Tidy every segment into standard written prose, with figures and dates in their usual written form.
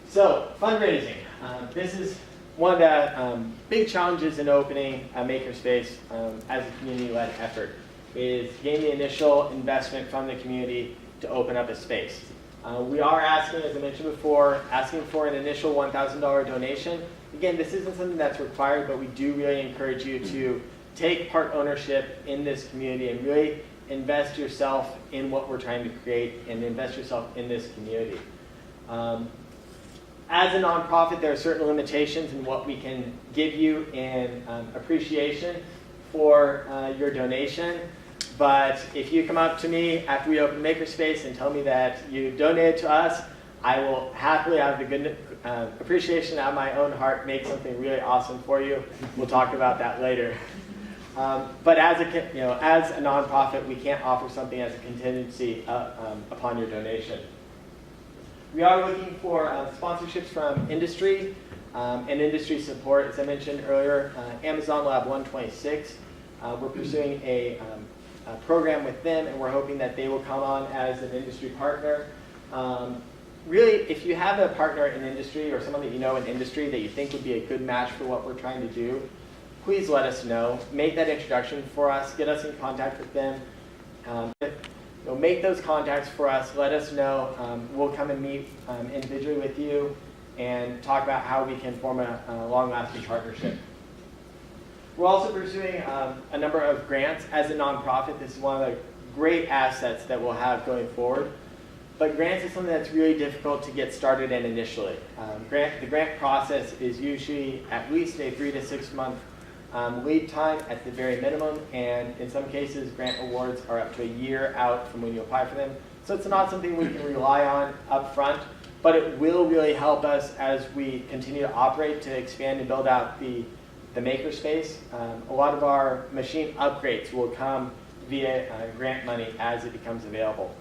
So, fundraising. This is one of the big challenges in opening a makerspace as a community-led effort, is getting the initial investment from the community to open up a space. We are asking, as I mentioned before, asking for an initial $1,000 donation. Again, this isn't something that's required, but we do really encourage you to take part ownership in this community and really invest yourself in what we're trying to create and invest yourself in this community. As a nonprofit, there are certain limitations in what we can give you in appreciation for your donation. But if you come up to me after we open Makerspace and tell me that you donated to us, I will happily, out of the good appreciation out of my own heart, make something really awesome for you. We'll talk about that later. But as a nonprofit, we can't offer something as a contingency upon your donation. We are looking for sponsorships from industry and industry support. As I mentioned earlier, Amazon Lab 126, we're pursuing a program with them, and we're hoping that they will come on as an industry partner. Really, if you have a partner in industry or someone that you know in industry that you think would be a good match for what we're trying to do, please let us know. Make that introduction for us. Get us in contact with them. Make those contacts for us. Let us know. We'll come and meet individually with you and talk about how we can form a long-lasting partnership. We're also pursuing a number of grants. As a nonprofit, this is one of the great assets that we'll have going forward. But grants is something that's really difficult to get started in initially. The grant process is usually at least a 3 to 6 month lead time at the very minimum, and in some cases grant awards are up to a year out from when you apply for them. So it's not something we can rely on up front, but it will really help us as we continue to operate to expand and build out the makerspace. A lot of our machine upgrades will come via grant money as it becomes available.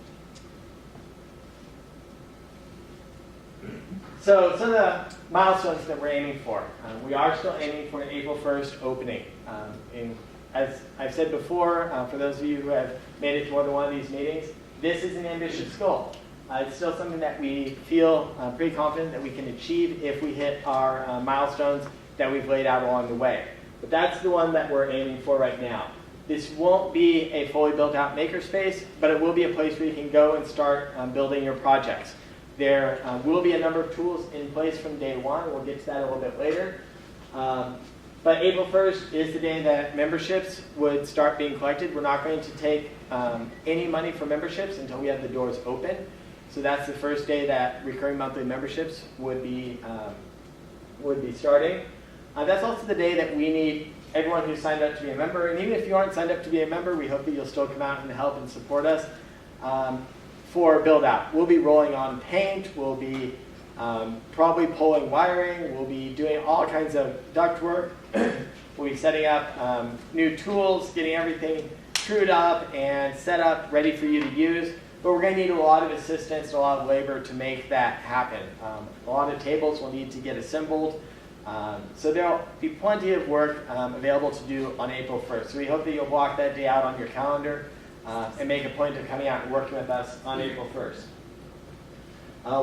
So some of the milestones that we're aiming for. We are still aiming for an April 1st opening. As I've said before, for those of you who have made it to more than one of these meetings, this is an ambitious goal. It's still something that we feel pretty confident that we can achieve if we hit our milestones that we've laid out along the way. But that's the one that we're aiming for right now. This won't be a fully built out makerspace, but it will be a place where you can go and start building your projects. There will be a number of tools in place from day one. We'll get to that a little bit later. But April 1st is the day that memberships would start being collected. We're not going to take any money for memberships until we have the doors open. So that's the first day that recurring monthly memberships would be starting. That's also the day that we need everyone who's signed up to be a member. And even if you aren't signed up to be a member, we hope that you'll still come out and help and support us. For build out. We'll be rolling on paint, we'll be probably pulling wiring, we'll be doing all kinds of duct work, we'll be setting up new tools, getting everything screwed up and set up, ready for you to use. But we're going to need a lot of assistance and a lot of labor to make that happen. A lot of tables will need to get assembled. So there'll be plenty of work available to do on April 1st. So we hope that you'll block that day out on your calendar. And make a point of coming out and working with us on April 1st.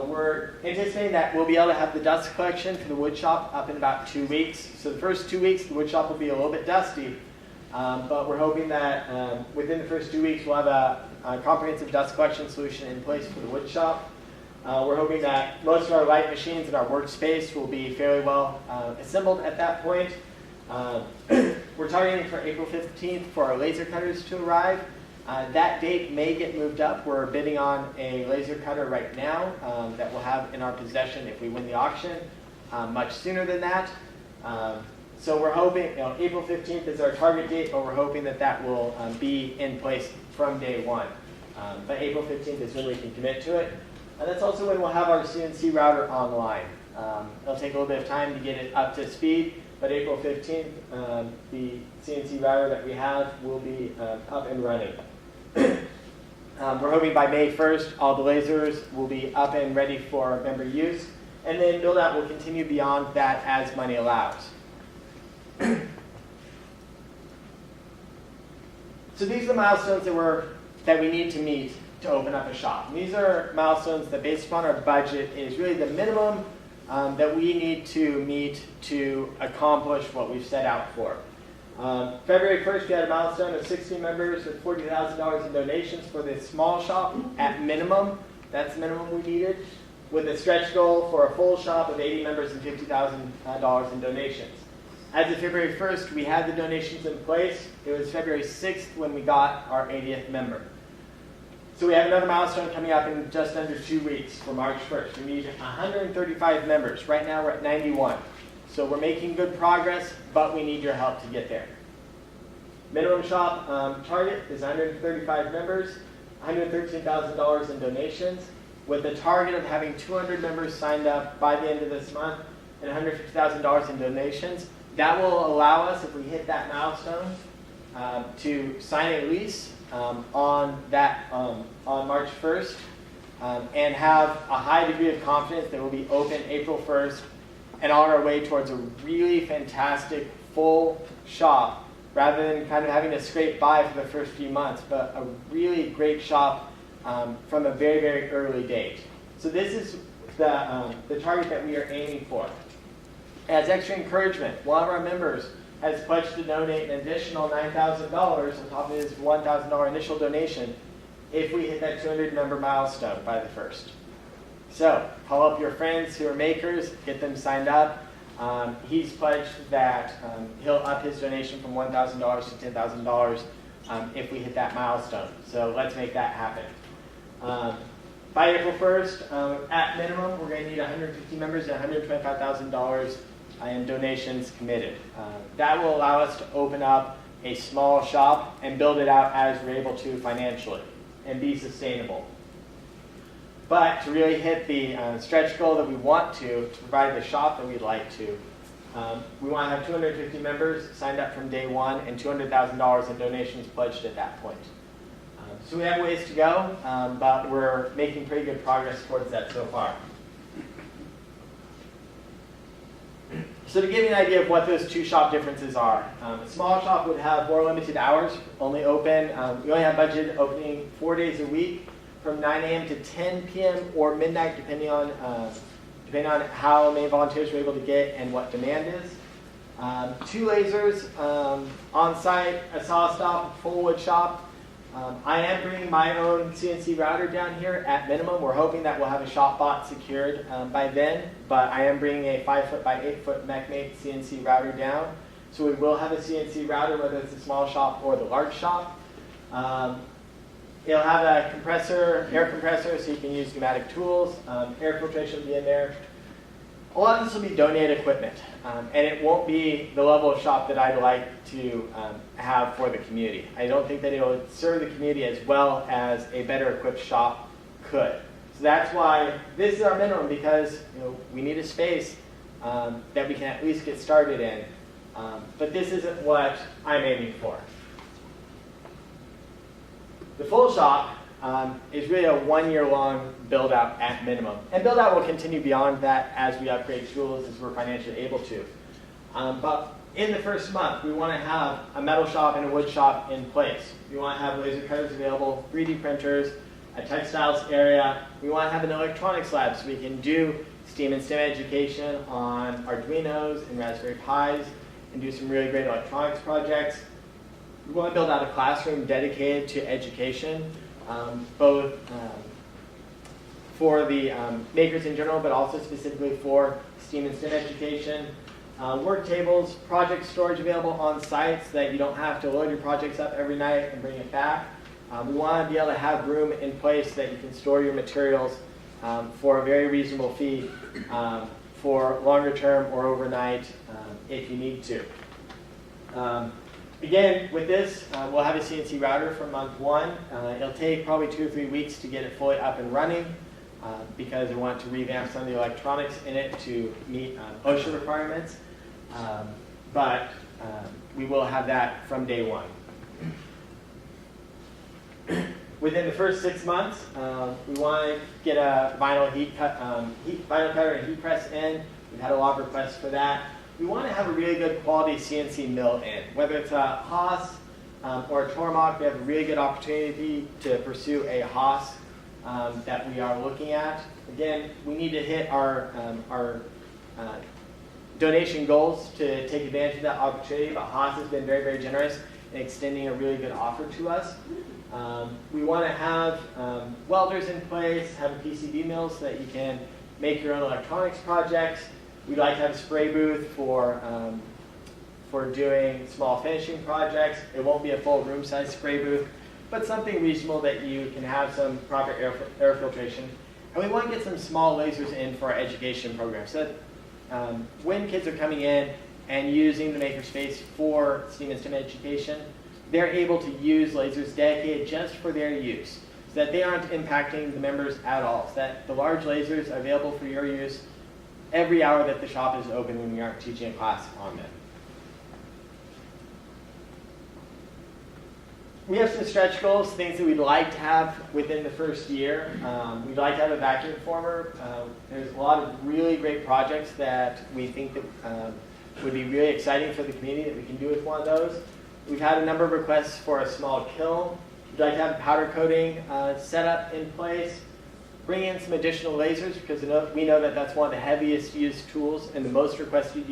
We're anticipating that we'll be able to have the dust collection for the wood shop up in about 2 weeks. So the first 2 weeks, the wood shop will be a little bit dusty, but we're hoping that within the first 2 weeks, we'll have a comprehensive dust collection solution in place for the wood shop. We're hoping that most of our light machines in our workspace will be fairly well assembled at that point. We're targeting for April 15th for our laser cutters to arrive. That date may get moved up. We're bidding on a laser cutter right now that we'll have in our possession if we win the auction much sooner than that. So we're hoping, April 15th is our target date, but we're hoping that that will be in place from day one. But April 15th is when we can commit to it. And that's also when we'll have our CNC router online. It'll take a little bit of time to get it up to speed, but April 15th, the CNC router that we have will be up and running. We're hoping by May 1st, all the lasers will be up and ready for member use, and then build out will continue beyond that as money allows. So these are the milestones that we need to meet to open up a shop. And these are milestones that, based upon our budget, is really the minimum that we need to meet to accomplish what we've set out for. February 1st, we had a milestone of 60 members with $40,000 in donations for the small shop at minimum. That's the minimum we needed, with a stretch goal for a full shop of 80 members and $50,000 in donations. As of February 1st, we had the donations in place. It was February 6th when we got our 80th member. So we have another milestone coming up in just under 2 weeks for March 1st. We need 135 members. Right now we're at 91. So we're making good progress, but we need your help to get there. Minimum shop target is 135 members, $113,000 in donations, with a target of having 200 members signed up by the end of this month and $150,000 in donations. That will allow us, if we hit that milestone, to sign a lease on March 1st and have a high degree of confidence that we'll be open April 1st and on our way towards a really fantastic full shop, rather than kind of having to scrape by for the first few months, but a really great shop from a very, very early date. So this is the target that we are aiming for. As extra encouragement, one of our members has pledged to donate an additional $9,000 on top of his $1,000 initial donation if we hit that 200-member milestone by the 1st. So call up your friends who are makers, get them signed up. He's pledged that he'll up his donation from $1,000 to $10,000 if we hit that milestone. So let's make that happen. By April 1st, at minimum, we're going to need 150 members and $125,000 in donations committed. That will allow us to open up a small shop and build it out as we're able to financially and be sustainable. But to really hit the stretch goal that we want to provide the shop that we'd like to, we want to have 250 members signed up from day one and $200,000 in donations pledged at that point. So we have ways to go, but we're making pretty good progress towards that so far. So to give you an idea of what those two shop differences are, a small shop would have more limited hours, only open, we only have budget opening 4 days a week from 9 a.m. to 10 p.m. or midnight, depending on how many volunteers we're able to get and what demand is. 2 lasers on site, a saw stop, full wood shop. I am bringing my own CNC router down here at minimum. We're hoping that we'll have a shop bot secured by then, but I am bringing a 5-foot by 8-foot MechMate CNC router down. So we will have a CNC router, whether it's the small shop or the large shop. It'll have a compressor, air compressor, so you can use pneumatic tools. Air filtration will be in there. A lot of this will be donated equipment, and it won't be the level of shop that I'd like to have for the community. I don't think that it will serve the community as well as a better equipped shop could. So that's why this is our minimum, because we need a space that we can at least get started in. But this isn't what I'm aiming for. The full shop is really a 1-year-long build-out at minimum. And build-out will continue beyond that as we upgrade tools, as we're financially able to. But in the first month, we want to have a metal shop and a wood shop in place. We want to have laser cutters available, 3D printers, a textiles area. We want to have an electronics lab so we can do STEAM and STEM education on Arduinos and Raspberry Pis and do some really great electronics projects. We want to build out a classroom dedicated to education, both for the makers in general, but also specifically for STEAM and STEM education. Work tables, project storage available on site so that you don't have to load your projects up every night and bring it back. We want to be able to have room in place so that you can store your materials for a very reasonable fee for longer term or overnight if you need to. Again, with this, we'll have a CNC router for month 1. It'll take probably 2 or 3 weeks to get it fully up and running because we want to revamp some of the electronics in it to meet OSHA requirements. But we will have that from day 1. Within the first 6 months, we want to get a vinyl cutter and heat press in. We've had a lot of requests for that. We want to have a really good quality CNC mill in. Whether it's a Haas or a Tormach, we have a really good opportunity to pursue a Haas that we are looking at. Again, we need to hit our donation goals to take advantage of that opportunity, but Haas has been very, very generous in extending a really good offer to us. We want to have welders in place, have a PCB mill so that you can make your own electronics projects. We'd like to have a spray booth for doing small finishing projects. It won't be a full room size spray booth, but something reasonable that you can have some proper air filtration. And we want to get some small lasers in for our education program so that when kids are coming in and using the makerspace for STEAM and STEM education, they're able to use lasers dedicated just for their use, so that they aren't impacting the members at all, so that the large lasers are available for your use every hour that the shop is open when we aren't teaching a class on them. We have some stretch goals, things that we'd like to have within the first year. We'd like to have a vacuum former. There's a lot of really great projects that we think that would be really exciting for the community that we can do with one of those. We've had a number of requests for a small kiln. We'd like to have a powder coating setup in place. Bring in some additional lasers because we know that that's one of the heaviest used tools and the most requested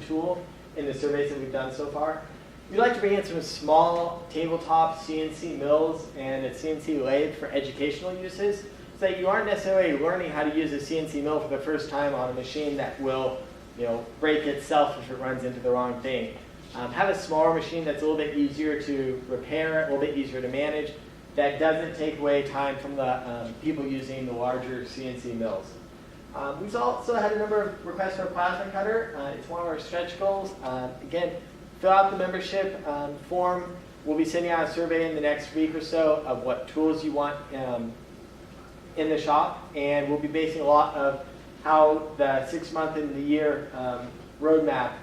tool in the surveys that we've done so far. We'd like to bring in some small tabletop CNC mills and a CNC lathe for educational uses, so that you aren't necessarily learning how to use a CNC mill for the first time on a machine that will, break itself if it runs into the wrong thing. Have a smaller machine that's a little bit easier to repair, a little bit easier to manage, that doesn't take away time from the people using the larger CNC mills. We've also had a number of requests for a plasma cutter. It's one of our stretch goals. Again, fill out the membership form. We'll be sending out a survey in the next week or so of what tools you want in the shop, and we'll be basing a lot of how the 6-month and the year roadmap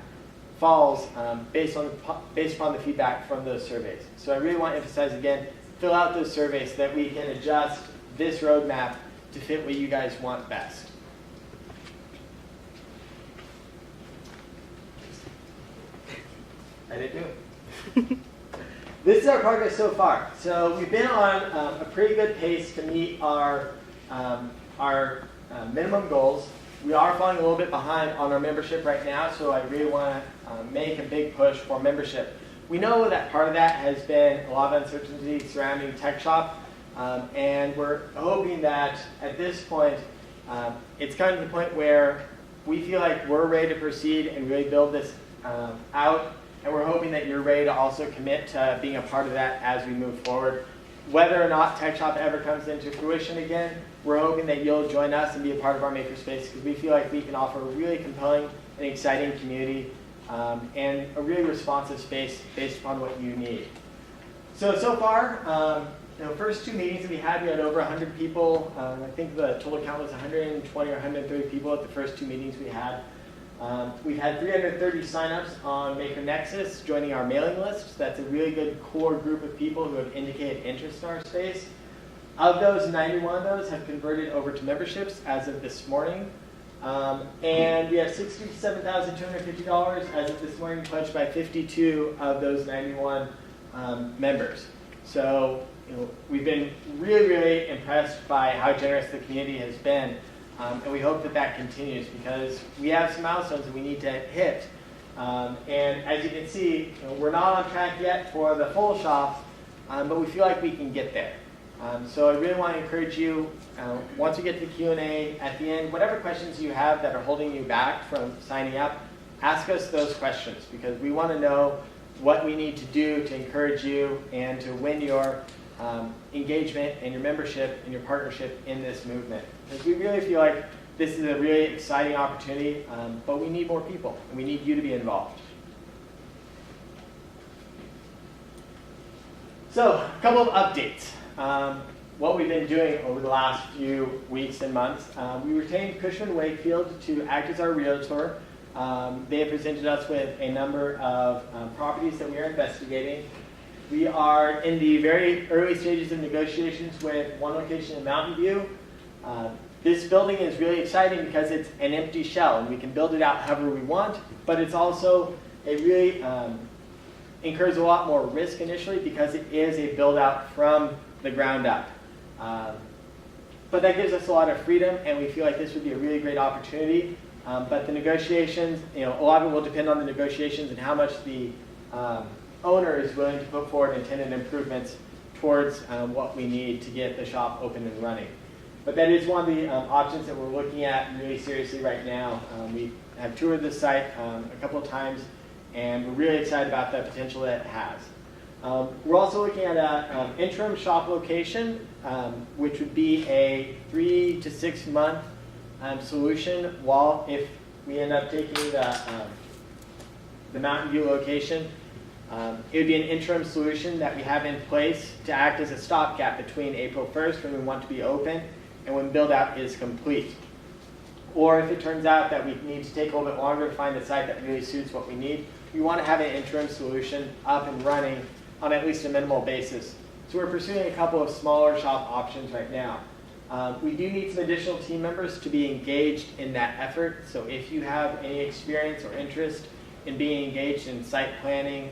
falls based upon the feedback from those surveys. So I really want to emphasize again, fill out those surveys so that we can adjust this roadmap to fit what you guys want best. I didn't do it. This is our progress so far. So we've been on a pretty good pace to meet our minimum goals. We are falling a little bit behind on our membership right now, so I really want to make a big push for membership. We know that part of that has been a lot of uncertainty surrounding Tech Shop, and we're hoping that at this point, it's kind of the point where we feel like we're ready to proceed and really build this out, and we're hoping that you're ready to also commit to being a part of that as we move forward. Whether or not Tech Shop ever comes into fruition again, we're hoping that you'll join us and be a part of our makerspace, because we feel like we can offer a really compelling and exciting community and a really responsive space based upon what you need. So far, first 2 meetings that we had over 100 people. I think the total count was 120 or 130 people at the first 2 meetings we had. We've had 330 signups on Maker Nexus joining our mailing list. That's a really good core group of people who have indicated interest in our space. Of those, 91 of those have converted over to memberships as of this morning. And we have $67,250 as of this morning pledged by 52 of those 91 members. So we've been really, really impressed by how generous the community has been. And we hope that that continues, because we have some milestones that we need to hit. And as you can see, we're not on track yet for the full shop, but we feel like we can get there. So I really want to encourage you, once we get to the Q&A at the end, whatever questions you have that are holding you back from signing up, ask us those questions, because we want to know what we need to do to encourage you and to win your engagement and your membership and your partnership in this movement. Because we really feel like this is a really exciting opportunity, but we need more people, and we need you to be involved. So, a couple of updates. What we've been doing over the last few weeks and months. We retained Cushman & Wakefield to act as our realtor. They have presented us with a number of properties that we are investigating. We are in the very early stages of negotiations with one location in Mountain View. This building is really exciting because it's an empty shell, and we can build it out however we want, but it's also a really incurs a lot more risk initially because it is a build out from the ground up. But that gives us a lot of freedom, and we feel like this would be a really great opportunity. But the negotiations, a lot of it will depend on the negotiations and how much the owner is willing to put forward in tenant improvements towards what we need to get the shop open and running. But that is one of the options that we're looking at really seriously right now. We have toured the site a couple of times, and we're really excited about the potential that it has. We're also looking at an interim shop location, which would be a 3 to 6 month solution if we end up taking the Mountain View location. It would be an interim solution that we have in place to act as a stopgap between April 1st, when we want to be open, and when build out is complete. Or if it turns out that we need to take a little bit longer to find a site that really suits what we need, we want to have an interim solution up and running on at least a minimal basis. So we're pursuing a couple of smaller shop options right now. We do need some additional team members to be engaged in that effort. So if you have any experience or interest in being engaged in site planning,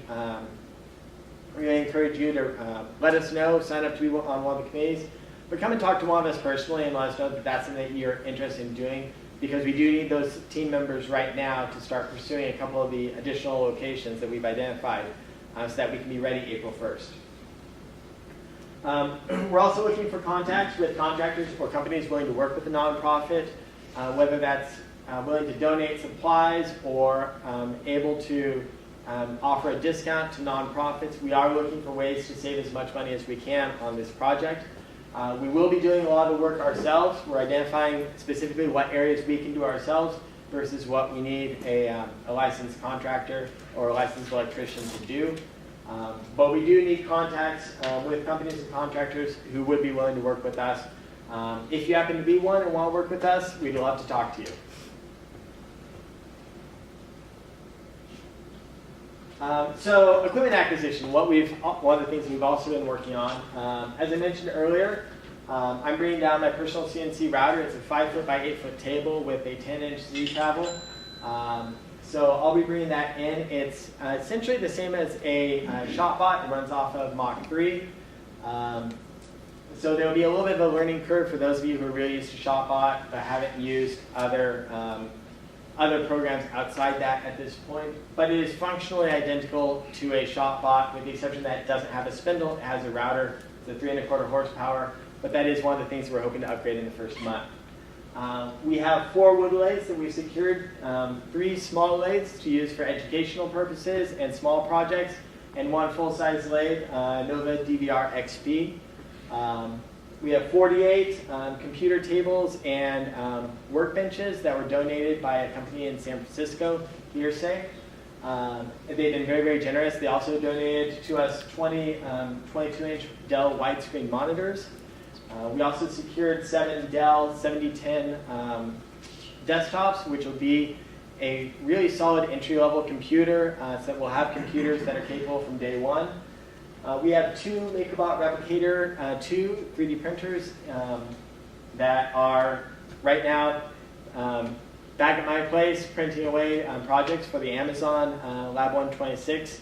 we really encourage you to let us know, sign up to be on one of the committees, but come and talk to one of us personally and let us know that that's something that you're interested in doing, because we do need those team members right now to start pursuing a couple of the additional locations that we've identified so that we can be ready April 1st. We're also looking for contacts with contractors or companies willing to work with the nonprofit, whether that's willing to donate supplies or able to offer a discount to nonprofits. We are looking for ways to save as much money as we can on this project. We will be doing a lot of the work ourselves. We're identifying specifically what areas we can do ourselves versus what we need a licensed contractor or a licensed electrician to do. But we do need contacts with companies and contractors who would be willing to work with us. If you happen to be one and want to work with us, we'd love to talk to you. So equipment acquisition, one of the things we've also been working on. As I mentioned earlier, I'm bringing down my personal CNC router. It's a 5-foot by 8-foot table with a 10-inch Z-travel. So I'll be bringing that in. It's essentially the same as a ShopBot. It runs off of Mach 3. So there will be a little bit of a learning curve for those of you who are really used to ShopBot but haven't used other programs outside that at this point. But it is functionally identical to a ShopBot, with the exception that it doesn't have a spindle. It has a router. It's a 3¼ horsepower. But that is one of the things we're hoping to upgrade in the first month. We have 4 wood lathes that we've secured, 3 small lathes to use for educational purposes and small projects, and 1 full-size lathe, Nova DVR XP. We have 48 computer tables and workbenches that were donated by a company in San Francisco, Hearsay. They've been very, very generous. They also donated to us 20 22-inch Dell widescreen monitors. We also secured 7 Dell 7010 desktops, which will be a really solid entry-level computer, so that we'll have computers that are capable from day one. We have 2 MakerBot Replicator 2 3D printers that are right now back at my place printing away projects for the Amazon Lab 126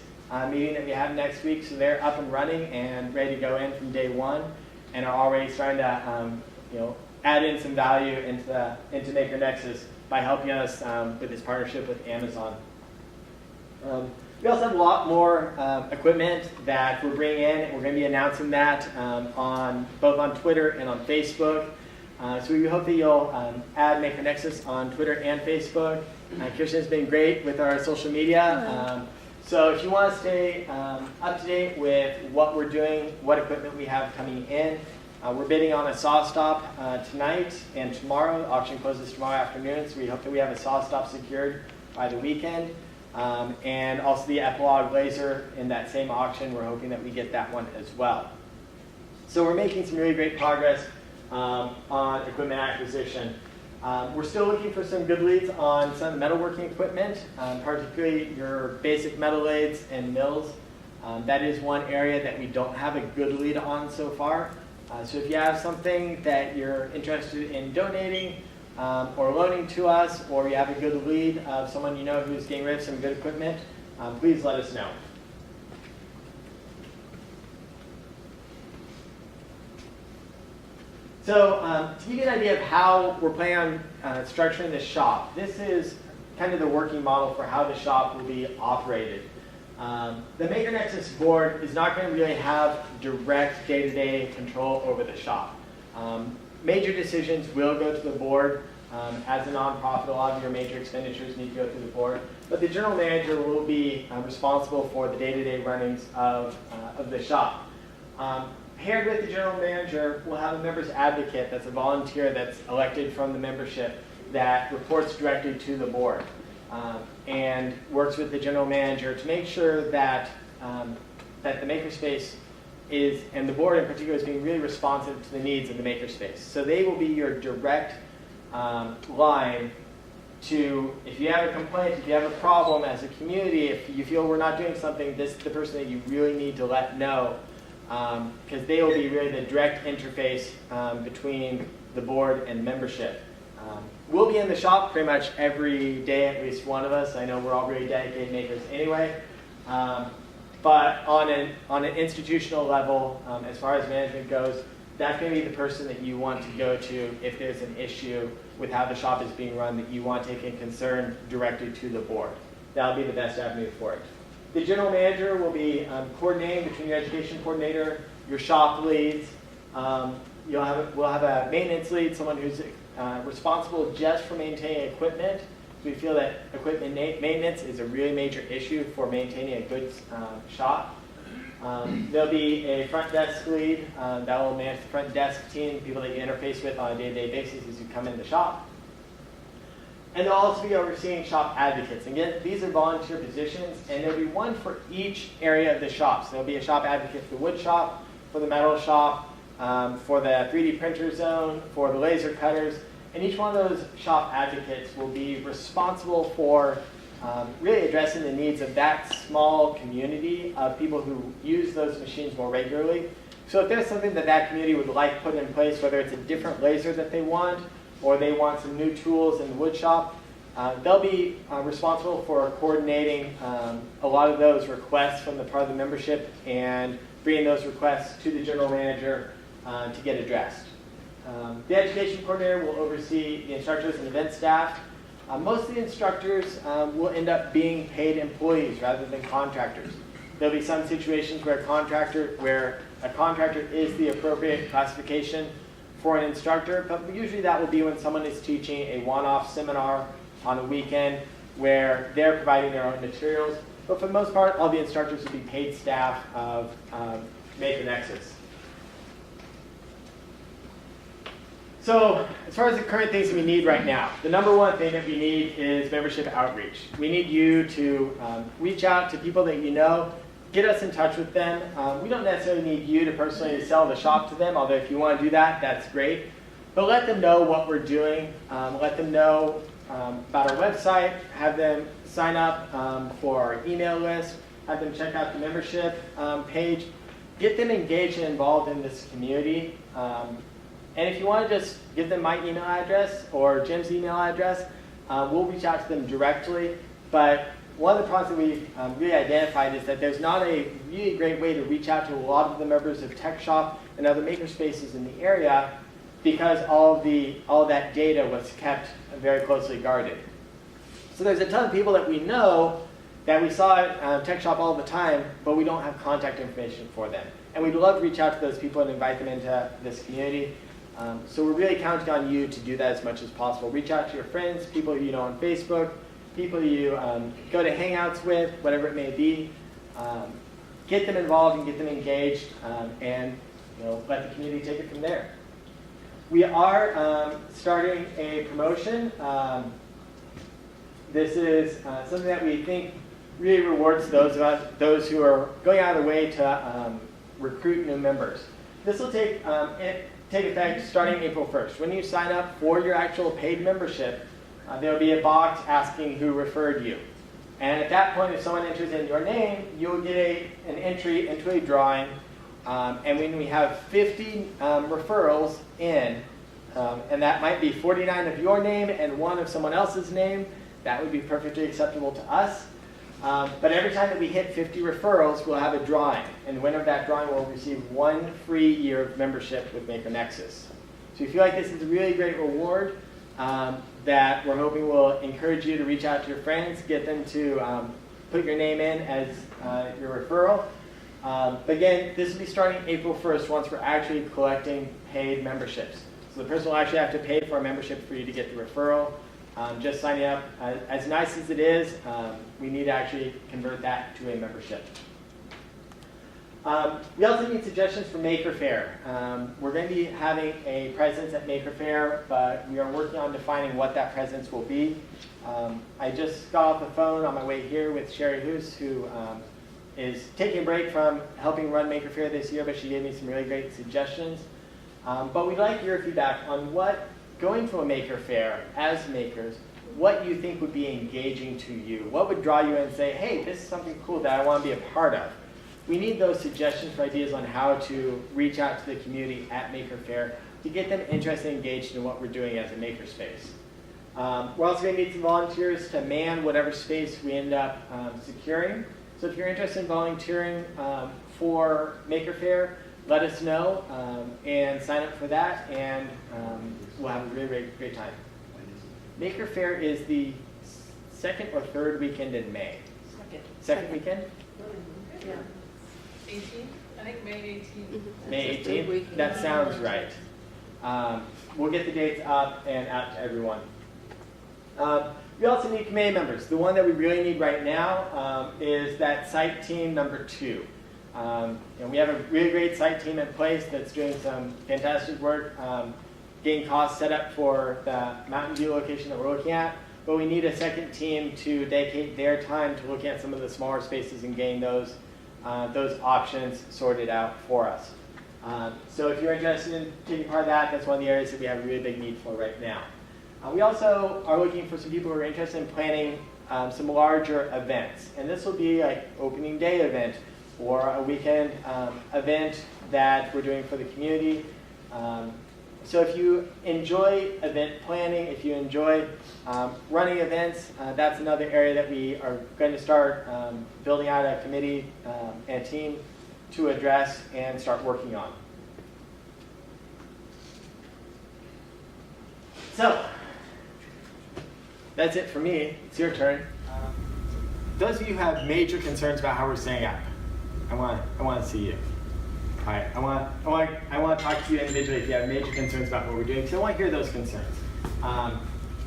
meeting that we have next week. So they're up and running and ready to go in from day one, and are already starting to add in some value into Maker Nexus by helping us with this partnership with Amazon. We also have a lot more equipment that we're bringing in. We're going to be announcing that both on Twitter and on Facebook. So we hope that you'll add Maker Nexus on Twitter and Facebook. Kirsten's been great with our social media. So if you want to stay up to date with what we're doing, what equipment we have coming in, we're bidding on a saw stop tonight and tomorrow. The auction closes tomorrow afternoon, so we hope that we have a saw stop secured by the weekend. And also the Epilogue laser in that same auction, we're hoping that we get that one as well. So we're making some really great progress on equipment acquisition. We're still looking for some good leads on some metalworking equipment, particularly your basic metal lathes and mills. That is one area that we don't have a good lead on so far. So if you have something that you're interested in donating or loaning to us, or you have a good lead of someone you know who's getting rid of some good equipment, please let us know. So to give you an idea of how we're planning on structuring the shop, this is kind of the working model for how the shop will be operated. The Maker Nexus board is not going to really have direct day-to-day control over the shop. Major decisions will go to the board. As a nonprofit, a lot of your major expenditures need to go through the board. But the general manager will be responsible for the day-to-day runnings of the shop. Paired with the general manager, we'll have a members advocate that's a volunteer that's elected from the membership that reports directly to the board and works with the general manager to make sure that, that the makerspace is, and the board in particular, is being really responsive to the needs of the makerspace. So they will be your direct line to, if you have a complaint, if you have a problem as a community, if you feel we're not doing something, this is the person that you really need to let know, because they will be really the direct interface between the board and membership. We'll be in the shop pretty much every day, at least one of us. I know we're all really dedicated makers anyway. But on an institutional level, as far as management goes, that's going to be the person that you want to go to if there's an issue with how the shop is being run that you want to take a concern directly to the board. That'll be the best avenue for it. The general manager will be coordinating between your education coordinator, your shop leads. We'll have a maintenance lead, someone who's responsible just for maintaining equipment. We feel that equipment maintenance is a really major issue for maintaining a good shop. There'll be a front desk lead that will manage the front desk team, people that you interface with on a day-to-day basis as you come in the shop. And they'll also be overseeing shop advocates. Again, these are volunteer positions, and there'll be one for each area of the shop. So there'll be a shop advocate for the wood shop, for the metal shop, for the 3D printer zone, for the laser cutters. And each one of those shop advocates will be responsible for really addressing the needs of that small community of people who use those machines more regularly. So if there's something that that community would like put in place, whether it's a different laser that they want, or they want some new tools in the wood shop, they'll be responsible for coordinating a lot of those requests from the part of the membership and bringing those requests to the general manager to get addressed. The education coordinator will oversee the instructors and event staff. Most of the instructors will end up being paid employees rather than contractors. There'll be some situations where a contractor is the appropriate classification for an instructor, but usually that will be when someone is teaching a one-off seminar on a weekend where they're providing their own materials. But for the most part, all the instructors will be paid staff of Maker Nexus. So as far as the current things that we need right now, the number one thing that we need is membership outreach. We need you to reach out to people that you know, get us in touch with them. We don't necessarily need you to personally sell the shop to them, although if you want to do that, that's great. But let them know what we're doing. Let them know about our website. Have them sign up for our email list. Have them check out the membership page. Get them engaged and involved in this community. And if you want to just give them my email address or Jim's email address, we'll reach out to them directly. But one of the problems that we've really identified is that there's not a really great way to reach out to a lot of the members of Tech Shop and other makerspaces in the area because all of that data was kept very closely guarded. So there's a ton of people that we know that we saw at Tech Shop all the time, but we don't have contact information for them. And we'd love to reach out to those people and invite them into this community. So we're really counting on you to do that as much as possible. Reach out to your friends, people you know on Facebook, people you go to hangouts with, whatever it may be. Get them involved and get them engaged, and let the community take it from there. We are starting a promotion. This is something that we think really rewards those who are going out of their way to recruit new members. This will take effect starting April 1st. When you sign up for your actual paid membership, there will be a box asking who referred you. And at that point, if someone enters in your name, you'll get an entry into a drawing. And when we have 50 referrals in, and that might be 49 of your name and 1 of someone else's name, that would be perfectly acceptable to us. But every time that we hit 50 referrals, we'll have a drawing. And the winner of that drawing will receive 1 free year of membership with Maker Nexus. So we feel like this is a really great reward that we're hoping will encourage you to reach out to your friends, get them to put your name in as your referral. But again, this will be starting April 1st once we're actually collecting paid memberships. So the person will actually have to pay for a membership for you to get the referral. Just signing up, as nice as it is, we need to actually convert that to a membership. We also need suggestions for Maker Faire. We're going to be having a presence at Maker Faire, but we are working on defining what that presence will be. I just got off the phone on my way here with Sherry Hoos, who is taking a break from helping run Maker Faire this year, but she gave me some really great suggestions. But we'd like your feedback on what, going to a Maker Faire as makers, what you think would be engaging to you. What would draw you in and say, hey, this is something cool that I want to be a part of. We need those suggestions for ideas on how to reach out to the community at Maker Faire to get them interested and engaged in what we're doing as a makerspace. We're also going to need some volunteers to man whatever space we end up securing. So if you're interested in volunteering for Maker Faire, let us know and sign up for that, and we'll have a really great time. Maker Faire is the second or third weekend in May. Second weekend? Yeah. 18th? I think May 18th. May 18th? That sounds right. We'll get the dates up and out to everyone. We also need committee members. The one that we really need right now is that site team number 2. And we have a really great site team in place that's doing some fantastic work, getting costs set up for the Mountain View location that we're looking at. But we need a second team to dedicate their time to looking at some of the smaller spaces and getting those options sorted out for us. So if you're interested in taking part of that, that's one of the areas that we have a really big need for right now. We also are looking for some people who are interested in planning some larger events. And this will be like opening day event or a weekend event that we're doing for the community. So if you enjoy event planning, if you enjoy running events, that's another area that we are going to start building out a committee and a team to address and start working on. So that's it for me. It's your turn. Those of you who have major concerns about how we're setting up, I want to see you. All right, I want to talk to you individually if you have major concerns about what we're doing, because I want to hear those concerns.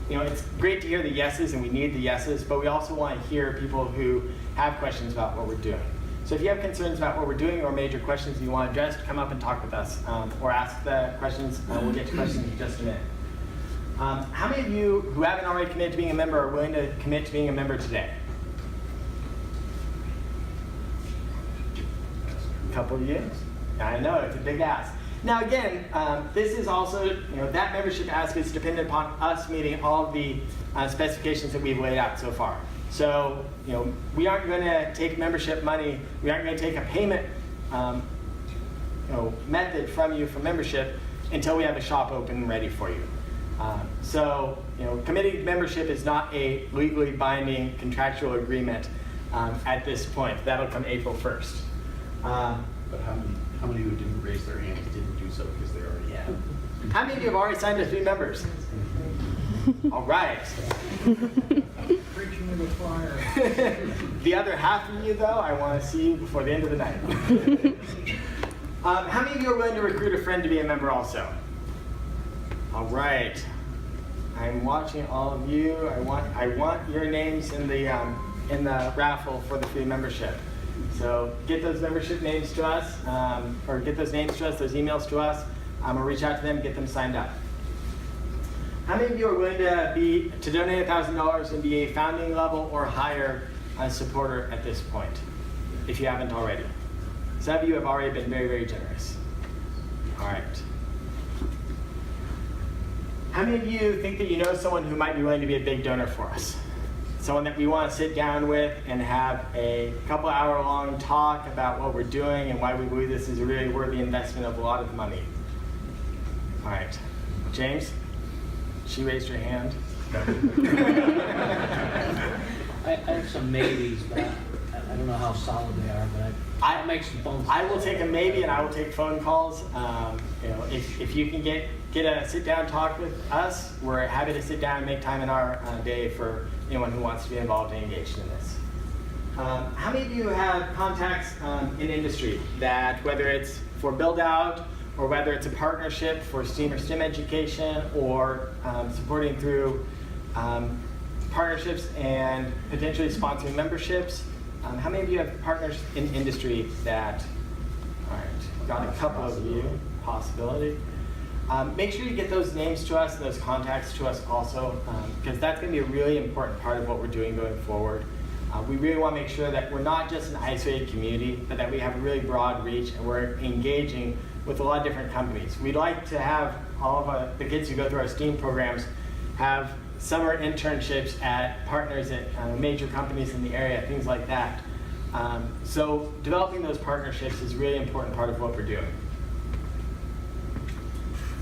It's great to hear the yeses, and we need the yeses, but we also want to hear people who have questions about what we're doing. So if you have concerns about what we're doing or major questions you want addressed, come up and talk with us, or ask the questions. We'll get to questions in just a minute. How many of you who haven't already committed to being a member are willing to commit to being a member today? A couple of you? I know, it's a big ask. Now again, this is also, that membership ask is dependent upon us meeting all of the specifications that we've laid out so far. So, we aren't going to take membership money, we aren't going to take a payment method from you for membership until we have a shop open and ready for you. So, committing membership is not a legally binding contractual agreement at this point. That'll come April 1st. But how many who didn't raise their hands didn't do so because they already have? How many of you have already signed up to be members? All right. Preaching to the choir. The other half of you, though, I want to see you before the end of the night. How many of you are willing to recruit a friend to be a member also? All right. I'm watching all of you. I want your names in the raffle for the free membership. So get those membership names to us, or get those names to us, those emails to us, or reach out to them, get them signed up. How many of you are willing to donate $1,000 and be a founding level or higher supporter at this point, if you haven't already? Some of you have already been very, very generous. All right. How many of you think that you know someone who might be willing to be a big donor for us? Someone that we want to sit down with and have a couple hour-long talk about what we're doing and why we believe this is a really worthy investment of a lot of money. All right. James? She raised her hand. I have some maybes, but I don't know how solid they are, but I'll make some phone calls. I will take a maybe and I will take phone calls. If you can get get a sit-down talk with us, we're happy to sit down and make time in our day for anyone who wants to be involved and engaged in this. How many of you have contacts in industry that, whether it's for build-out or whether it's a partnership for STEAM or STEM education or supporting through partnerships and potentially sponsoring memberships? How many of you have partners in industry that, all right, got a couple of you, possibility. Make sure you get those names to us and those contacts to us also, because that's going to be a really important part of what we're doing going forward. We really want to make sure that we're not just an isolated community, but that we have a really broad reach and we're engaging with a lot of different companies. We'd like to have all of the kids who go through our STEAM programs have summer internships at partners at major companies in the area, things like that. So developing those partnerships is a really important part of what we're doing.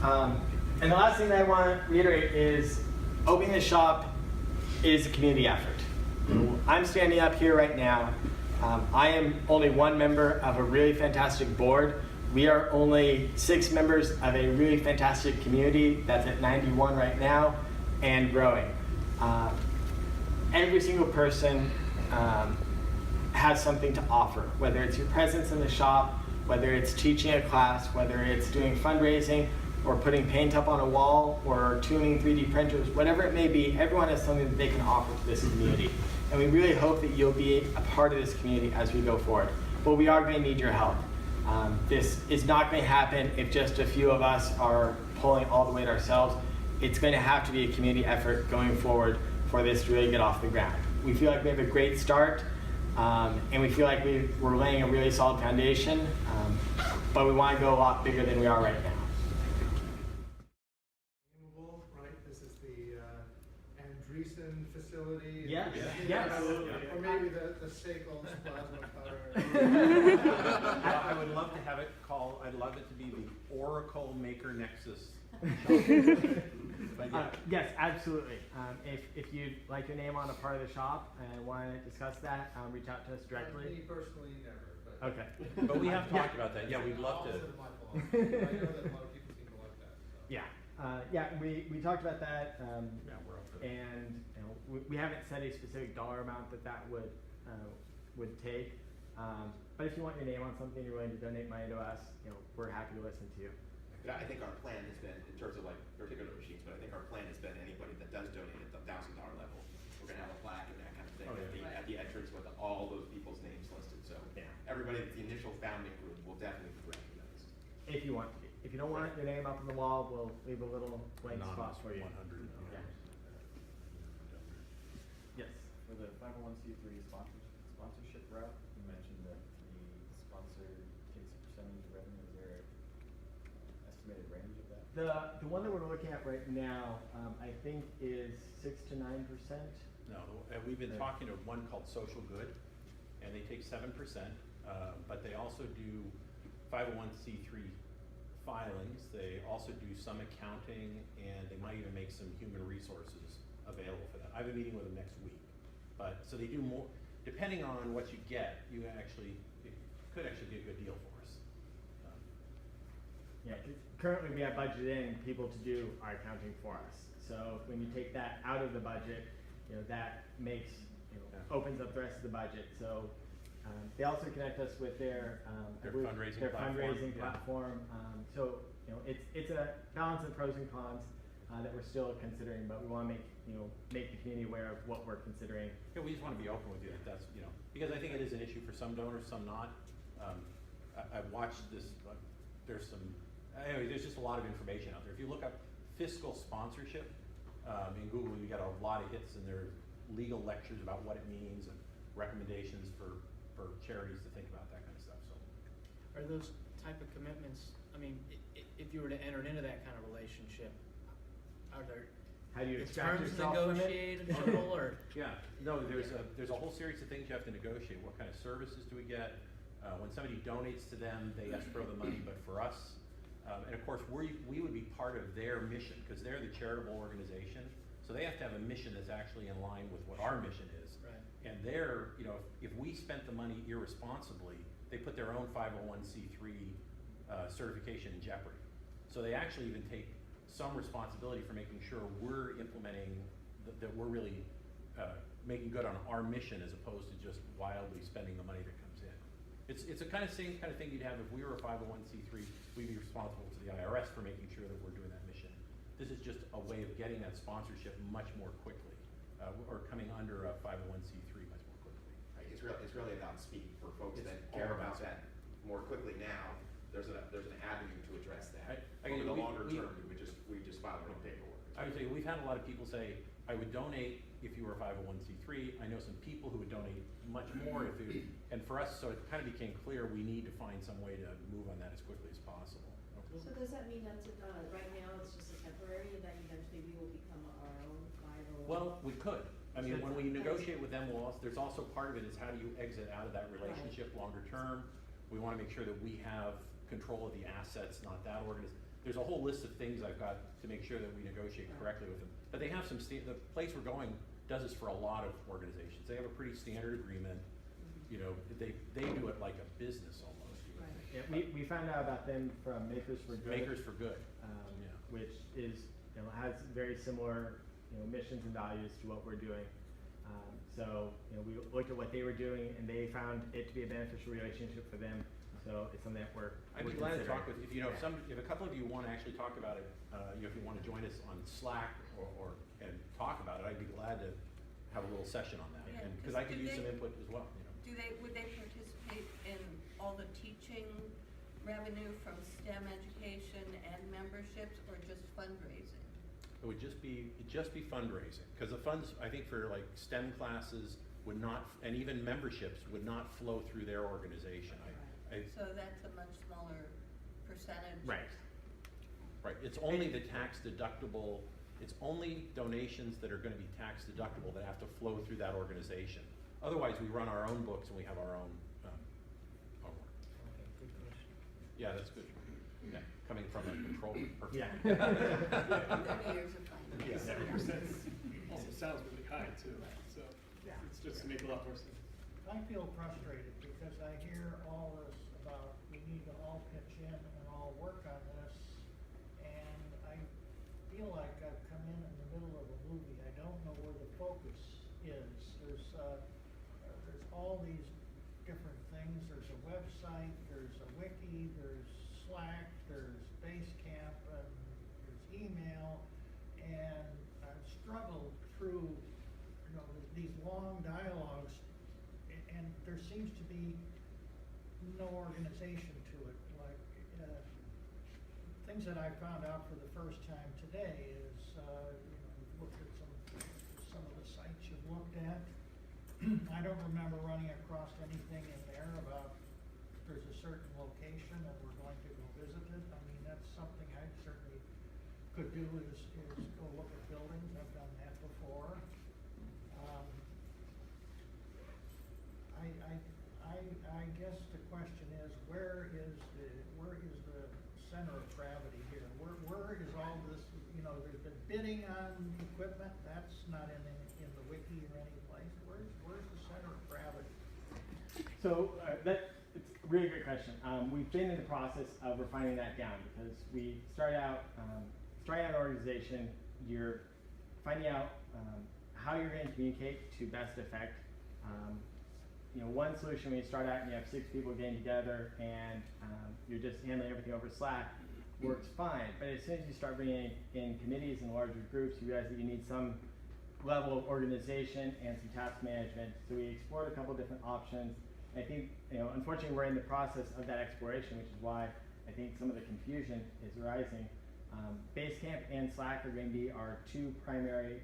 And the last thing that I want to reiterate is opening the shop is a community effort. I'm standing up here right now. I am only one member of a really fantastic board. We are only 6 members of a really fantastic community that's at 91 right now and growing. Every single person has something to offer, whether it's your presence in the shop, whether it's teaching a class, whether it's doing fundraising, or putting paint up on a wall, or tuning 3D printers, whatever it may be, everyone has something that they can offer to this community. And we really hope that you'll be a part of this community as we go forward. But we are going to need your help. This is not going to happen if just a few of us are pulling all the weight ourselves. It's going to have to be a community effort going forward for this to really get off the ground. We feel like we have a great start, and we feel like we're laying a really solid foundation, but we want to go a lot bigger than we are right now. Right, this is the Andreessen facility. Yeah, absolutely. Or maybe the Seiko's plasma cutter. I would love to have it called, I'd love it to be the Oracle Maker Nexus. But yeah. Yes, absolutely. If you'd like your name on a part of the shop and want to discuss that, reach out to us directly. Me personally, never. But Okay. But we have talked about that. Yeah, we'd love to. Opposite of my philosophy. I know that a lot of people seem to like that. So. Yeah, we talked about that, Yeah, we're up for that. and we haven't set a specific dollar amount that would take. But if you want your name on something, you're willing to donate money to us, we're happy to listen to you. But I think our plan has been, in terms of like particular machines, but I think our plan has been anybody that does donate at the $1,000 level, we're gonna have a plaque and that kind of thing at the entrance with all those people's names listed. So everybody at the initial founding group will definitely be recognized. If you want to be. If you don't want your name up on the wall, we'll leave a little blank spot for you. 100. Yeah. Yes. For the 501c3 sponsorship route, you mentioned that the sponsor takes a percentage of revenue. Is there an estimated range of that? The one that we're looking at right now, I think is 6 to 9%. No, we've been talking to one called Social Good, and they take 7%, but they also do 501c3 filings. They also do some accounting, and they might even make some human resources available for that. I have a meeting with them next week. But so they do more, depending on what you get, it could actually be a good deal for us. Yeah, 'cause currently we have budgeted in people to do our accounting for us. So when you take that out of the budget, that makes, opens up the rest of the budget. So they also connect us with their fundraising platform. So it's a balance of pros and cons that we're still considering, but we want to make the community aware of what we're considering. Yeah, we just want to be open with you. That's because I think it is an issue for some donors, some not. I've watched this. There's just a lot of information out there. If you look up fiscal sponsorship in Google, you get a lot of hits, and there are legal lectures about what it means and recommendations for charities to think about that kind of stuff. So, Are those type of commitments, if you were to enter into that kind of relationship, are there How do you extract terms yourself from it? negotiated or? yeah, no, there's a whole series of things you have to negotiate. What kind of services do we get? When somebody donates to them, they escrow the money, but for us, and of course, we would be part of their mission because they're the charitable organization. So they have to have a mission that's actually in line with what our mission is. Right. And they're, if we spent the money irresponsibly, they put their own 501c3 certification in jeopardy. So they actually even take some responsibility for making sure we're implementing, that we're really making good on our mission as opposed to just wildly spending the money that comes in. It's a same kind of thing you'd have if we were a 501c3, we'd be responsible to the IRS for making sure that we're doing that mission. This is just a way of getting that sponsorship much more quickly, or coming under a 501c3 much more quickly. Right, it's really about speed for folks It's that all care about about that more quickly now. There's an avenue to address that. Again, Over the longer term, we just file our own paperwork. I would say, we've had a lot of people say, I would donate if you were a 501c3. I know some people who would donate much more if it, and for us, so it kind of became clear we need to find some way to move on that as quickly as possible. So does that mean that, right now it's just a temporary, and that eventually we will become our own 501? Well, we could. I mean, when we negotiate with them, there's also part of it is how do you exit out of that relationship longer term? We want to make sure that we have control of the assets, not that organization. There's a whole list of things I've got to make sure that we negotiate correctly with them. But they have the place we're going does this for a lot of organizations. They have a pretty standard agreement. You know, they do it like a business almost. You would think. Yeah, we found out about them from Makers for Good. Makers for Good. Yeah. Which is, has very similar, missions and values to what we're doing. So, we looked at what they were doing, and they found it to be a beneficial relationship for them. So it's something that I'd be glad to talk with, if if a couple of you want to actually talk about it, if you want to join us on Slack and talk about it, I'd be glad to have a little session on that. Yeah, And because I could use some input as well. Would they participate in all the teaching revenue from STEM education and memberships, or just fundraising? It would just be fundraising, because the funds, I think, for like STEM classes would not, and even memberships would not flow through their organization. So that's a much smaller percentage. Right. Right, it's only the tax deductible, it's only donations that are gonna be tax deductible that have to flow through that organization. Otherwise, we run our own books and we have our own homework. Okay, good question. Yeah, that's good. Yeah, coming from a controller person. Yeah. Many years of finance. Yeah. 7% also sounds really high too, so it's just to make a lot more sense. I feel frustrated because I hear all this about we need to all pitch in and all work on this, and I feel like I've come in the middle of a movie. I don't know where the focus is. There's all these different things. There's a website, there's a wiki, there's Slack, there's Basecamp, and there's email, and I've struggled through these long dialogues. And there seems to be no organization to it. Like things that I found out for the first time today is, we've looked at some of the sites you've looked at. I don't remember running across anything in there about there's a certain location and we're going to go visit it. I mean, that's something I certainly could do is go look at buildings. I've done that before. I guess the question is, where is the center of gravity here? Where is all this? There's been bidding on equipment. That's not in the wiki or any place. Where's the center of gravity? So it's a really great question. We've been in the process of refining that down because we starting out an organization. You're finding out how you're going to communicate to best effect. One solution when you start out and you have 6 people getting together and you're just handling everything over Slack works fine. But as soon as you start bringing in committees and larger groups, you realize that you need some level of organization and some task management. So we explored a couple of different options. And I think, unfortunately, we're in the process of that exploration, which is why I think some of the confusion is arising. Basecamp and Slack are going to be our 2 primary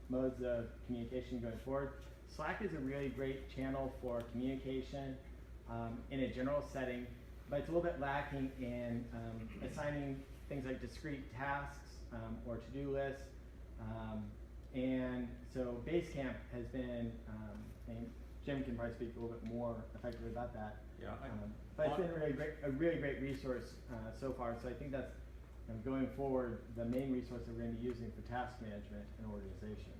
modes of communication going forward. Slack is a really great channel for communication in a general setting, but it's a little bit lacking in assigning things like discrete tasks or to-do lists. And so Basecamp has been, and Jim can probably speak a little bit more effectively about that. Yeah, but it's been a really great resource so far. So I think that's going forward the main resource that we're going to be using for task management and organization.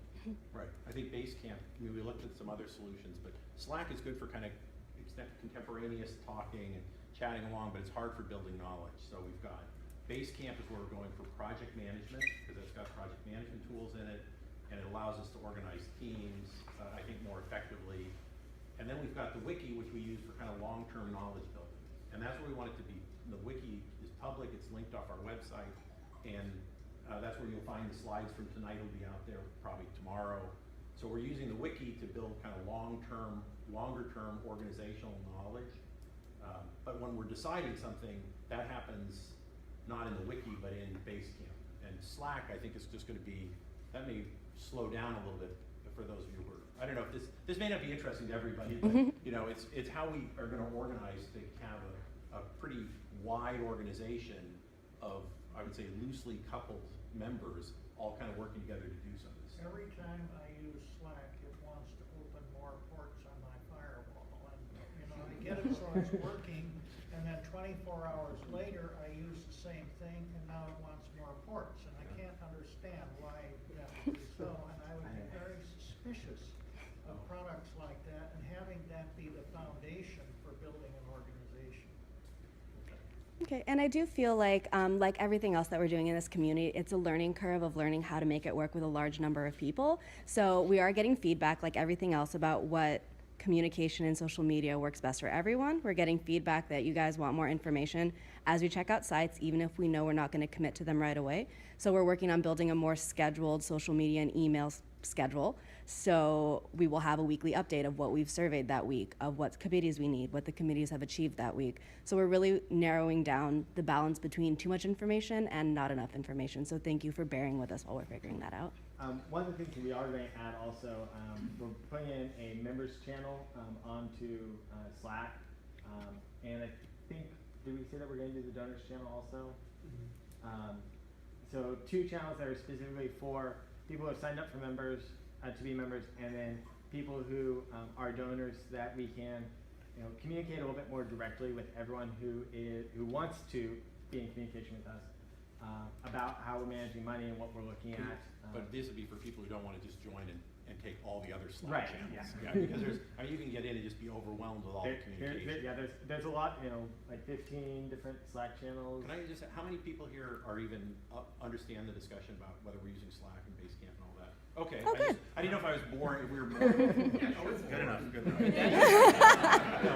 Right. I think Basecamp, we looked at some other solutions, but Slack is good for kind of contemporaneous talking and chatting along, but it's hard for building knowledge. So we've got Basecamp is where we're going for project management, because it's got project management tools in it, and it allows us to organize teams, I think, more effectively. And then we've got the wiki, which we use for kind of long-term knowledge building. And that's where we want it to be. The wiki is public, it's linked off our website, and that's where you'll find the slides from tonight will be out there probably tomorrow. So we're using the wiki to build kind of long-term, longer-term organizational knowledge. But when we're deciding something, that happens not in the wiki, but in Basecamp. And Slack, I think, is just gonna be, that may slow down a little bit for those of you who are, I don't know if this may not be interesting to everybody, but you know, it's how we are gonna organize to have a pretty wide organization of, I would say, loosely coupled members all kind of working together to do some of this. Every time I use Slack, it wants to open more ports on my firewall, and, you know, I get it so it's working, and then 24 hours later, I use the same thing, and now it wants more ports, and I can't understand why that would be so, and I would be very suspicious of products like that, and having that be the foundation for building an organization. Okay, and I do feel like everything else that we're doing in this community, it's a learning curve of learning how to make it work with a large number of people. So we are getting feedback, like everything else, about what communication and social media works best for everyone. We're getting feedback that you guys want more information as we check out sites, even if we know we're not going to commit to them right away. So we're working on building a more scheduled social media and email schedule. So we will have a weekly update of what we've surveyed that week, of what committees we need, what the committees have achieved that week. So we're really narrowing down the balance between too much information and not enough information. So thank you for bearing with us while we're figuring that out. One of the things that we are going to add also, we're putting in a members channel onto Slack. And I think, did we say that we're going to do the donors channel also? So 2 channels that are specifically for people who have signed up for members, to be members, and then people who are donors, that we can, you know, communicate a little bit more directly with everyone who wants to be in communication with us about how we're managing money and what we're looking at. But this would be for people who don't want to just join and take all the other Slack Right, channels. yeah. Because there's, I mean, you can get in and just be overwhelmed with all the communication. Yeah, there's a lot, you know, like 15 different Slack channels. Can I just, how many people here are even understand the discussion about whether we're using Slack and Basecamp and all that? Okay. Oh, good. I didn't know if I was boring, if we were boring. Good enough, good enough.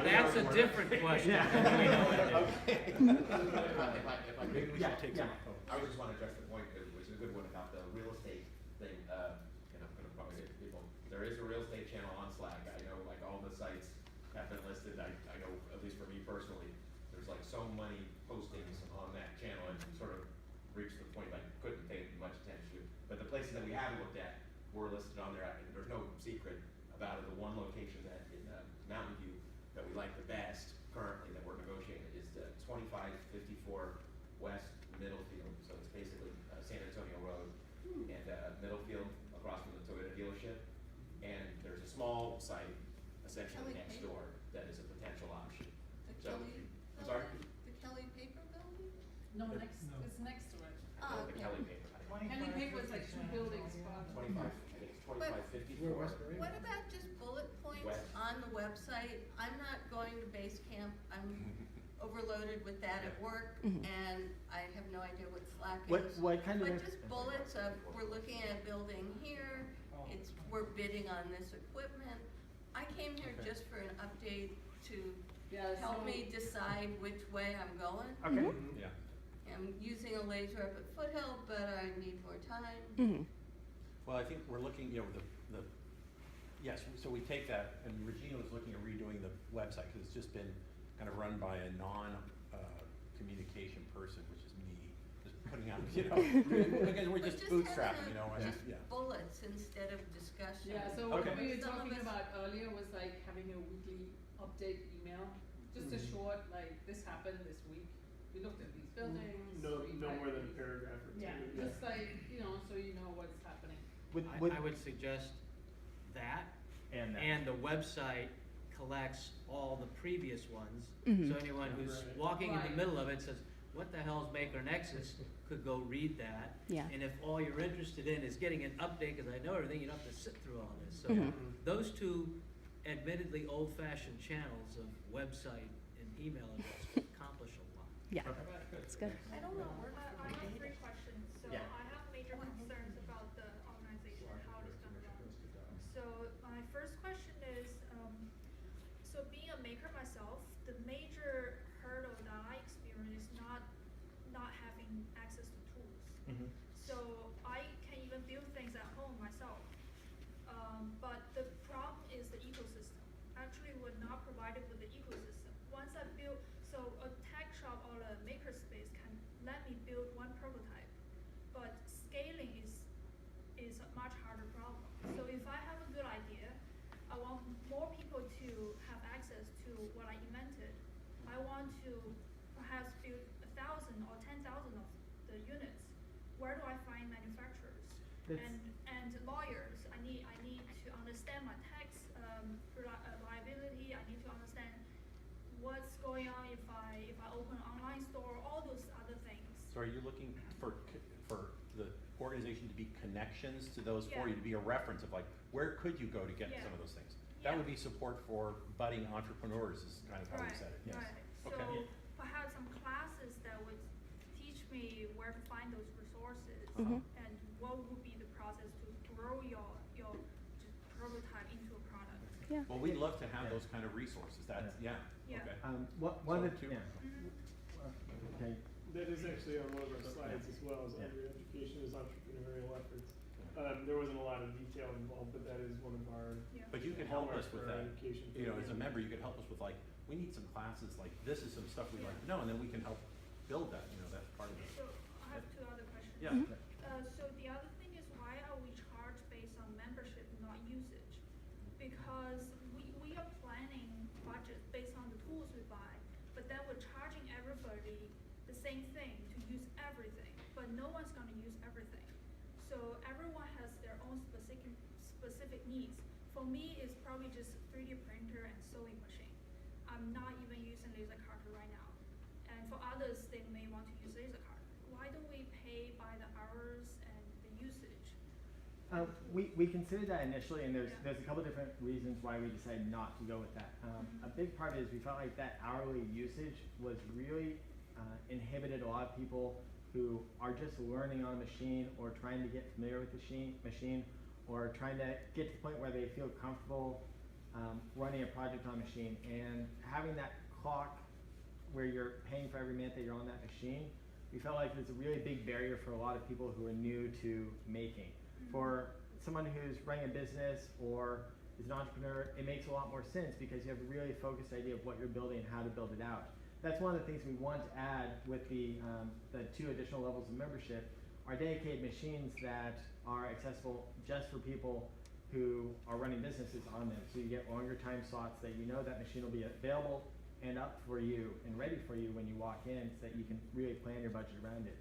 That's a different question. Maybe we should take some. I would just want to address the point, which is a good one, about the real estate thing, and I'm gonna probably hit people. There is a real estate channel on Slack. I know, like, all the sites have been listed. I know, at least for me personally, there's like so many postings on that channel, and sort of reached the point I couldn't pay much attention to. But the places that we have looked at were listed on there, and there's no secret about it. The one location that in Mountain View that we like the best currently that we're negotiating is the 2554 West Middlefield. So it's basically San Antonio Road and Middlefield across from the Toyota dealership. And there's a small site essentially Kelly next Paper? door that is a potential option. The So, Kelly, I'm sorry? the Kelly Paper Building? No, it's next to it. Oh, The okay. Kelly Paper. Kelly Paper is like 2 buildings from. 25, I think it's 2554. What about just bullet points West. on the website? I'm not going to Basecamp. I'm overloaded with that at work, and I have no idea what Slack is. What kind of? But just bullets of, we're looking at a building here, we're bidding on this equipment. I came here just for an update to help me decide which way I'm going. Okay. Yeah. I'm using a laser up at Foothill, but I need more time. Well, I think we're looking, you know, yes, so we take that, and Regina was looking at redoing the website, because it's just been kind of run by a non-communication person, which is me, just putting out, you know, because we're just bootstrapping, you know. Just Yeah. bullets instead of discussion. Yeah, so what Okay. we were Some of talking us- about earlier was like having a weekly update email, just a short, like, this happened this week, we looked at these buildings. No, we no had- more than a paragraph or 2. Yeah, just like, you know, so you know what's happening. I would suggest that, and and the website collects all the previous ones. So anyone who's Right. walking in the Right. middle of it says, what the hell is Maker Nexus, could go read that. Yeah. And if all you're interested in is getting an update, because I know everything, you don't have to sit through all this. So those 2 admittedly old-fashioned channels of website and email address could accomplish a lot. Yeah, Okay. it's good. I don't know, I have 3 questions. So Yeah. I have major concerns about the organization, how it's gonna run. So my first question is, so being a maker myself, the major hurdle that I experience is not having access to tools. Mhm. So I can even build things at home myself. But the problem is the ecosystem. Actually, we're not provided with the ecosystem. Once I build, so a tech shop or a makerspace can let me build one prototype, but scaling is a much harder problem. So if I have a good idea, I want more people to have access to what I invented. I want to perhaps build 1,000 or 10,000 of the units. Where do I find manufacturers? And lawyers? I need to understand my tax liability. I need to understand what's going on if I open an online store. All those other things. So are you looking for the organization to be connections to those for you, to be a reference of like, where could you go to get some of those things? That would be support for budding entrepreneurs is kind of how we said it, yes. Right. Okay. So perhaps some classes that would teach me where to find those resources and what would be the process to grow your prototype into a product. Yeah. Well, we'd love to have those kind of resources, that's, Yeah. okay. One of So the, two. okay, That is actually on one of our slides as well, as under education is entrepreneurial efforts. There wasn't a lot of detail involved, but that is one of our But you could help us hallmarks with for our that, education you know, as a program. member, you could help us with like, we need some classes, like, this is some stuff we'd like to know, and then we can help build that, you know, that's part of it. So I have 2 other questions. Yeah. So the other thing is, why are we charged based on membership, not usage? Because we are planning budgets based on the tools we buy, but then we're charging everybody the same thing to use everything, but no one's gonna use everything. So everyone has their own specific needs. For me, it's probably just 3D printer and sewing machine. I'm not even using laser cutter right now. And for others, they may want to use laser cutter. Why don't we pay by the hours and the usage? we considered that initially, and there's a couple different reasons why we decided not to go with that. A big part is we felt like that hourly usage was really inhibited a lot of people who are just learning on a machine or trying to get familiar with the machine or trying to get to the point where they feel comfortable running a project on a machine. And having that clock where you're paying for every minute that you're on that machine, we felt like it's a really big barrier for a lot of people who are new to making. For someone who's running a business or is an entrepreneur, it makes a lot more sense because you have a really focused idea of what you're building and how to build it out. That's one of the things we want to add with the 2 additional levels of membership are dedicated machines that are accessible just for people who are running businesses on them. So you get longer time slots that you know that machine will be available and up for you and ready for you when you walk in so that you can really plan your budget around it.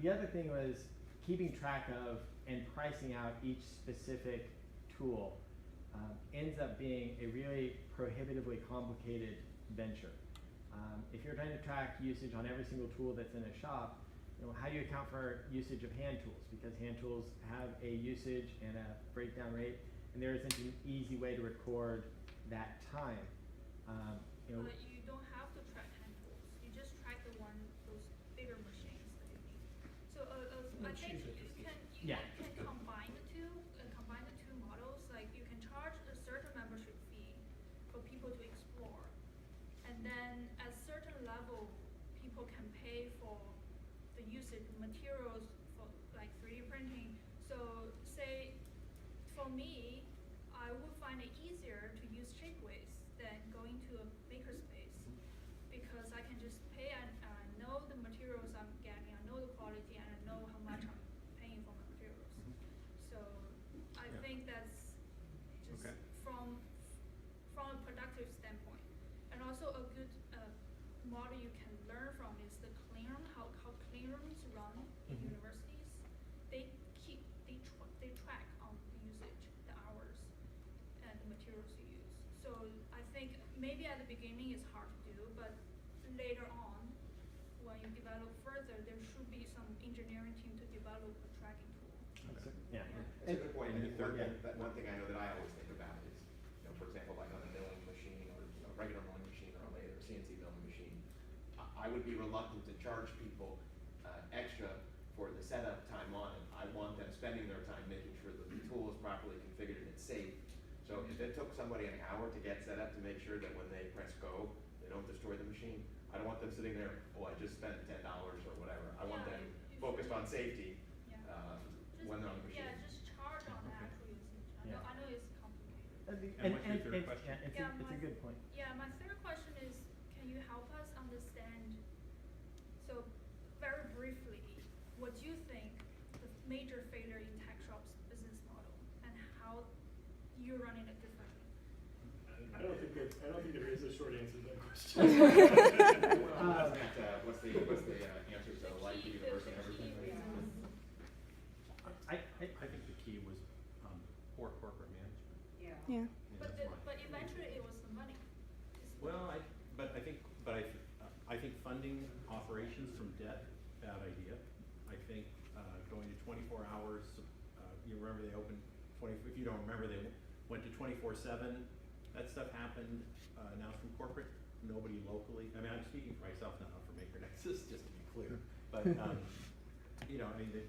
The other thing was keeping track of and pricing out each specific tool ends up being a really prohibitively complicated venture. If you're trying to track usage on every single tool that's in a shop, you know, how do you account for usage of hand tools? Because hand tools have a usage and a breakdown rate, and there isn't an easy way to record that time. You know, But you don't have to track hand tools. You just track those bigger machines that you need. So I think you can combine the two models. Like you can charge a certain membership fee for people to explore, and then at a certain level, people can pay for the usage materials for like 3D printing. So say for me, I would find it easier to use shapeways than going to a makerspace because I can just pay and I know the materials I'm getting, I know the quality, and I know how much I'm paying for my materials. So I think that's just from a productive standpoint, and also a good model you can learn from is the clean room, how clean rooms run in universities. They track on the usage, the hours, and the materials you use. So I think maybe at the beginning it's hard to do, but later on, when you develop further, there should be some engineering team to develop a tracking tool. yeah. It's a good point. And the third One thing I know that I always think about is, you know, for example, like on a milling machine or a regular milling machine or a lathe or CNC milling machine, I would be reluctant to charge people extra for the setup time on it. I want them spending their time making sure that the tool is properly configured and it's safe. So if it took somebody an hour to get set up to make sure that when they press go, they don't destroy the machine, I don't want them sitting there, oh, I just spent $10 or whatever. I want them focused on safety when they're on the machine. Yeah, just charge on the actual usage. I know it's complicated. And what's your third question? It's a good point. Yeah, my third question is, can you help us understand, so very briefly, what do you think the major failure in tech shop's business model and how you're running it differently? I don't think there is a short answer to that question. What's the answer to like the universe and everything? I think the key was poor corporate management. Yeah. Yeah. But eventually it was the money. Well, I think funding operations from debt, bad idea. I think going to 24 hours. You remember they opened 20. If you don't remember, they went to 24/7. That stuff happened. Announced from corporate. Nobody locally. I mean, I'm speaking for myself now, not for Maker Nexus, just to be clear. But you know, I mean, the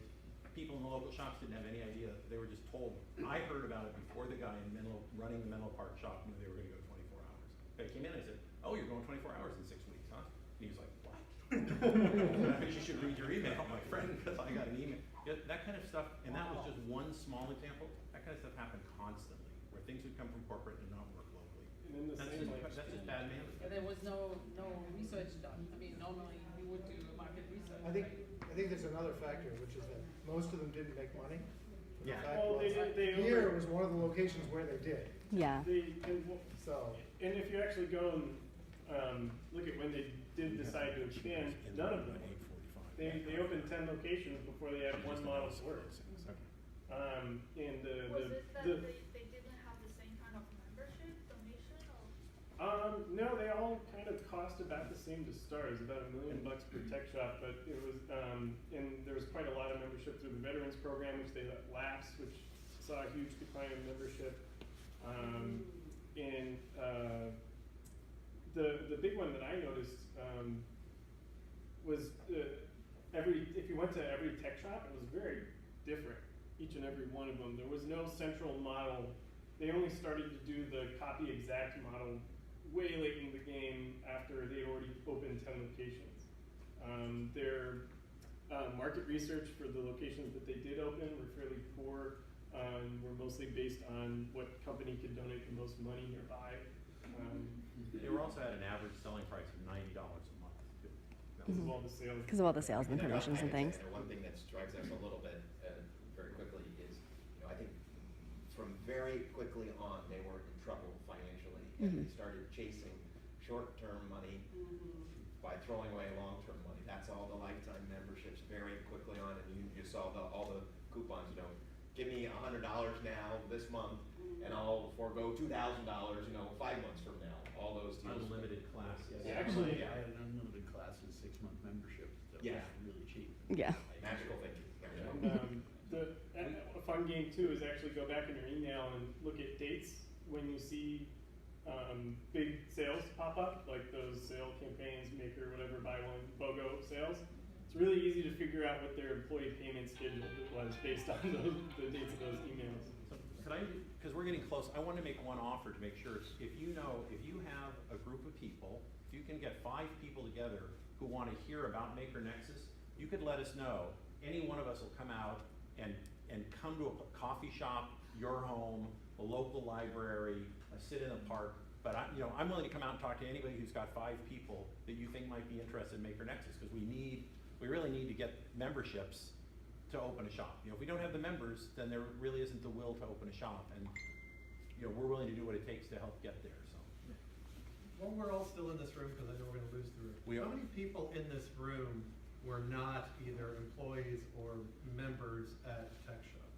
people in the local shops didn't have any idea. They were just told. I heard about it before the guy in running the Menlo Park shop knew they were going to go 24 hours. I came in and I said, "Oh, you're going 24 hours in 6 weeks, huh?" And he was like, "What?" I think you should read your email, my friend, because I got an email. Yeah, that kind of stuff, and that was just one small example. That kind of stuff happened constantly, where things would come from corporate and not work locally. And then That's just bad management. But there was no research done. I mean, normally you would do market research. I think there's another factor, which is that most of them didn't make money. Yeah. The fact Well, was, here was one of the locations where they did. Yeah. So. And if you actually go and look at when they did decide to expand, none of them. They opened 10 locations before they had one model to work. And Was it that they didn't have the same kind of membership donation or? No, they all kind of cost about the same to start. It was about $1 million per tech shop, but it was, and there was quite a lot of membership through the veterans program, which they let lapse, which saw a huge decline in membership. The big one that I noticed was if you went to every tech shop, it was very different, each and every one of them. There was no central model. They only started to do the copy exact model way late in the game after they had already opened 10 locations. Their market research for the locations that they did open were fairly poor. Were mostly based on what company could donate the most money nearby. They were also at an average selling price of $90 a month too. Because of all the sales. Because of all the sales and promotions and things. And one thing that strikes us a little bit very quickly is, I think from very quickly on, they were in trouble financially, and they started chasing short-term money by throwing away long-term money. That's all the lifetime memberships very quickly on, and you saw all the coupons, give me $100 now this month, and I'll forego $2,000, 5 months from now. All those deals. Unlimited classes. Yeah, actually, I had an unlimited classes 6-month membership that was really cheap. Yeah. Magical thinking. And a fun game too is actually go back in your email and look at dates when you see big sales pop up, like those sale campaigns, Maker, whatever, buy one, BOGO sales. It's really easy to figure out what their employee payment schedule was based on the dates of those emails. So could I, because we're getting close, I want to make one offer to make sure, if you have a group of people, if you can get 5 people together who want to hear about Maker Nexus, you could let us know. Any one of us will come out and come to a coffee shop, your home, a local library, sit in a park. But I'm willing to come out and talk to anybody who's got 5 people that you think might be interested in Maker Nexus, because we really need to get memberships to open a shop. If we don't have the members, then there really isn't the will to open a shop, and we're willing to do what it takes to help get there. So. Well, we're all still in this room because I know we're going to lose the room. How many people in this room were not either employees or members at Tech Shop?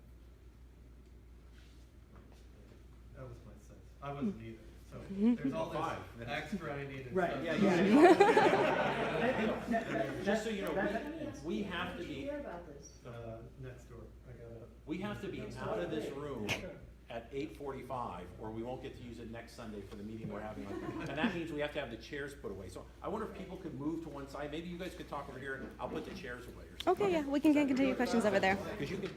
That was my sense. I wasn't either. So there's all this extra I needed. Right. So. Just so you know, we have to be Next door. I got we have to be out of this room at 8:45, or we won't get to use it next Sunday for the meeting we're having. And that means we have to have the chairs put away. So I wonder if people could move to one side. Maybe you guys could talk over here, and I'll put the chairs away or something. Okay, yeah, we can continue questions over there. Because you could